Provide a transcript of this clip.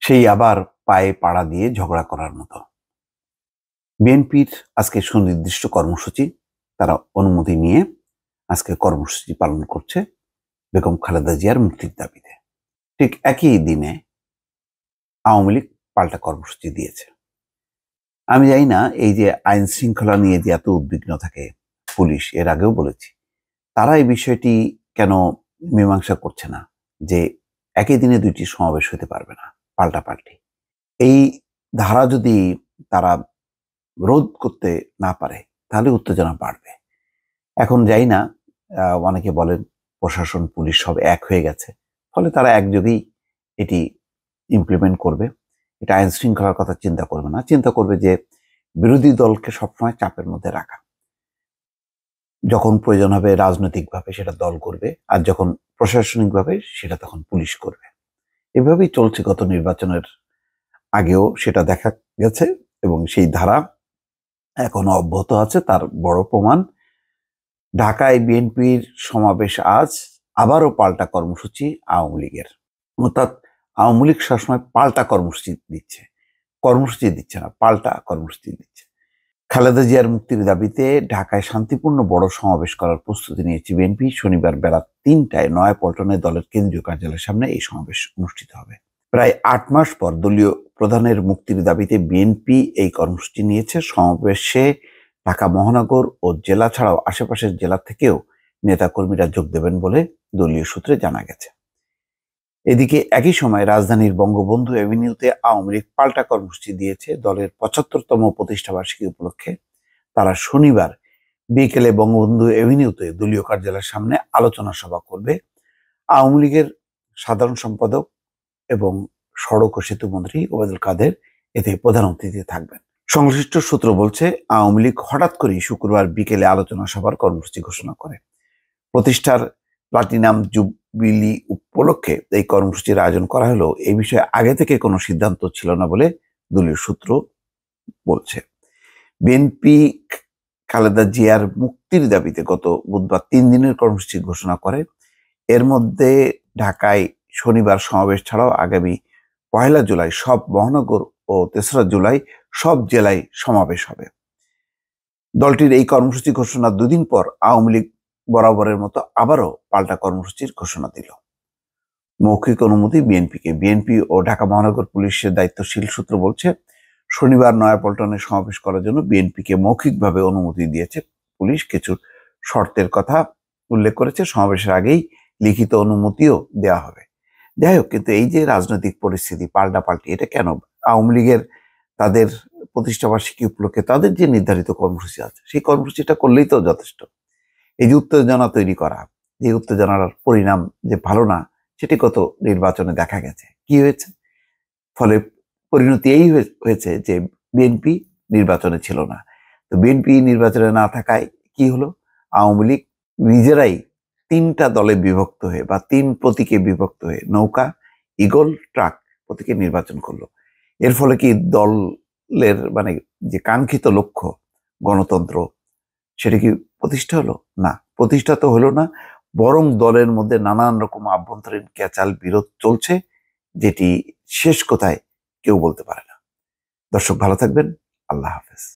সেই আবার পায়ে পাড়া দিয়ে ঝগড়া করার মতো। বিএনপির আজকে সুনির্দিষ্ট কর্মসূচি, তারা অনুমতি নিয়ে আজকে কর্মসূচি পালন করছে বেগম খালেদা জিয়ার মুক্তির দাবিতে। ঠিক একই দিনে আওয়ামী লীগ পাল্টা কর্মসূচি দিয়েছে। আমি জানি না এই যে আইন শৃঙ্খলা নিয়ে যে এত উদ্বিগ্ন থাকে পুলিশ, এর আগেও বলেছি, তারা এই বিষয়টি কেন মীমাংসা করছে না যে একই দিনে দুইটি সমাবেশ হতে পারবে না, পাল্টাপাল্টি। এই ধারা যদি তারা রোধ করতে না পারে তাহলে উত্তেজনা বাড়বে। এখন যাই না, অনেকে বলেন প্রশাসন পুলিশ সব এক হয়ে গেছে, ফলে তারা একযোগেই এটি ইমপ্লিমেন্ট করবে। এটা আইন শৃঙ্খলার কথা চিন্তা করবে না, চিন্তা করবে যে বিরোধী দলকে সবসময় চাপের মধ্যে রাখা। যখন প্রয়োজন হবে রাজনৈতিকভাবে সেটা দল করবে, আর যখন প্রশাসনিকভাবে সেটা তখন পুলিশ করবে। এভাবেই চলছে গত নির্বাচনের আগেও, সেটা দেখা গেছে এবং সেই ধারা এখনো অব্যাহত আছে। তার বড় প্রমাণ ঢাকায় বিএনপির সমাবেশ আজ, আবারও পাল্টা কর্মসূচি আওয়ামী লীগের। অর্থাৎ আওয়ামী লীগ সবসময় পাল্টা কর্মসূচি দিচ্ছে না, পাল্টা কর্মসূচি দিচ্ছে। খালেদা জিয়ার মুক্তির দাবিতে ঢাকায় শান্তিপূর্ণ বড় সমাবেশ করার প্রস্তুতি নিয়েছে বিএনপি। শনিবার বেলা ৩টায় নয়াপল্টনে দলের কেন্দ্রীয় কার্যালয়ের সামনে এই সমাবেশ অনুষ্ঠিত হবে। প্রায় ৮ মাস পর দলীয় প্রধানের মুক্তির দাবিতে বিএনপি এই কর্মসূচি নিয়েছে। সমাবেশে ঢাকা মহানগর ও জেলা ছাড়াও আশেপাশের জেলা থেকেও নেতাকর্মীরা যোগ দেবেন বলে দলীয় সূত্রে জানা গেছে। এদিকে একই সময় রাজধানীর বঙ্গবন্ধু এভিনিউতে আওয়ামী লীগ পাল্টা কর্মসূচি দিয়েছে। দলের ৭৫তম প্রতিষ্ঠাবার্ষিকী উপলক্ষে তারা শনিবার বিকেলে বঙ্গবন্ধু এভিনিউতে দলীয় কার্যালয়ের সামনে আলোচনা সভা করবে। আওয়ামী লীগের সাধারণ সম্পাদক এবং সড়ক ও সেতু মন্ত্রী ওবায়দুল কাদের এতে প্রধান অতিথি থাকবেন। সংশ্লিষ্ট সূত্র বলছে, আওয়ামী লীগ হঠাৎ করেই শুক্রবার বিকেলে আলোচনা সভার কর্মসূচি ঘোষণা করে। প্রতিষ্ঠার প্লাটিনাম জুবিলি উপলক্ষে এই কর্মসূচির আয়োজন করা হলেও এই বিষয়ে আগে থেকে কোনো সিদ্ধান্ত ছিল না বলে দলীয় সূত্র বলছে। বিএনপি খালেদা জিয়ার মুক্তির দাবিতে গত বুধবার ৩ দিনের কর্মসূচি ঘোষণা করে। এর মধ্যে ঢাকায় শনিবার সমাবেশ ছাড়াও আগামী ১ জুলাই সব মহানগর ও ৩রা জুলাই সব জেলায় সমাবেশ হবে। দলটির এই কর্মসূচি ঘোষণা ২ দিন পর আওয়ামী লীগ বরাবরের মতো আবারও পাল্টা কর্মসূচির ঘোষণা দিল। মৌখিক অনুমতি বিএনপিকে। বিএনপি ও ঢাকা মহানগর পুলিশের দায়িত্বশীল সূত্র বলছে, শনিবার নয়াপল্টনে সমাবেশ করার জন্য বিএনপিকে মৌখিকভাবে অনুমতি দিয়েছে পুলিশ। কিছু শর্তের কথা উল্লেখ করেছে, সমাবেশের আগেই লিখিত অনুমতিও দেওয়া হবে। যাই হোক, কিন্তু এই যে রাজনৈতিক পরিস্থিতি পাল্টাপাল্টি, এটা কেন? আওয়ামী লীগের তাদের প্রতিষ্ঠাবার্ষিকী উপলক্ষে তাদের যে নির্ধারিত কর্মসূচি আছে সেই কর্মসূচিটা করলেই তো যথেষ্ট। এই যে উত্তেজনা তৈরি করা, যে উত্তেজনার পরিণাম যে ভালো না, সেটি কত নির্বাচনে দেখা গেছে। কি হয়েছে? ফলে পরিণতি এই হয়েছে যে বিএনপি নির্বাচনে ছিল না। তো বিএনপি নির্বাচনে না থাকায় কি হলো? আওয়ামী লীগ নিজেরাই ৩টা দলে বিভক্ত হয়ে বা ৩ প্রতীকে বিভক্ত হয়ে নৌকা, ঈগল, ট্রাক প্রতীকে নির্বাচন করলো। এর ফলে কি দলের যে কাঙ্ক্ষিত লক্ষ্য গণতন্ত্র, সেটা কি প্রতিষ্ঠা হলো? না, প্রতিষ্ঠা তো হলো না, বরং দলের মধ্যে নানান রকম আভ্যন্তরীণ ক্যাচাল বিরোধ চলছে, যেটি শেষ কোথায় কেউ বলতে পারে না। দর্শক ভালো থাকবেন। আল্লাহ হাফেজ।